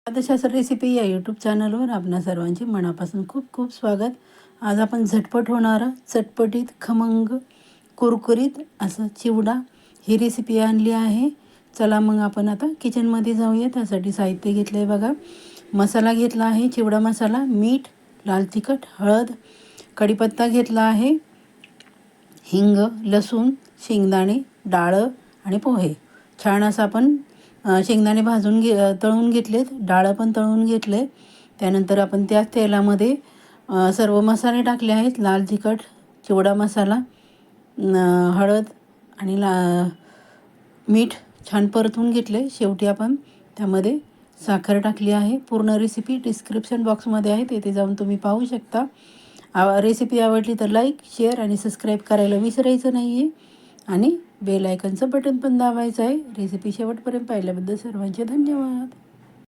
खाद्यशास्त्र recipe या YouTube चॅनलवर आपणा सर्वांचे मनापासून खूप खूप स्वागत. आज आपण झटपट होणारा, चटपटीत, खमंग, कुरकुरीत असं चिवडा ही रेसिपी आणली आहे. चला मग आपण आता किचनमध्ये जाऊया. त्यासाठी साहित्य घेतलं आहे बघा. मसाला घेतला आहे, चिवडा मसाला, मीठ, लाल तिखट, हळद, कढीपत्ता घेतला आहे, हिंग, लसूण, शेंगदाणे, डाळ आणि पोहे. छान असं आपण शेंगदाणे भाजून तळून घेतलेत, डाळ पण तळून घेतले. त्यानंतर आपण त्या तेलामध्ये सर्व मसाले टाकले आहेत. लाल तिखट, चिवडा मसाला, हळद आणि मीठ छान परतून घेतले. शेवटी आपण त्यामध्ये साखर टाकली आहे. पूर्ण रेसिपी डिस्क्रिप्शन बॉक्समध्ये आहे, तेथे जाऊन तुम्ही पाहू शकता. रेसिपी आवडली तर लाईक, शेअर आणि सबस्क्राईब करायला विसरायचं नाही आहे. आणि बेल आयकनचं बटन पण दाबायचं आहे. रेसिपी शेवटपर्यंत पाहिल्याबद्दल सर्वांचे धन्यवाद.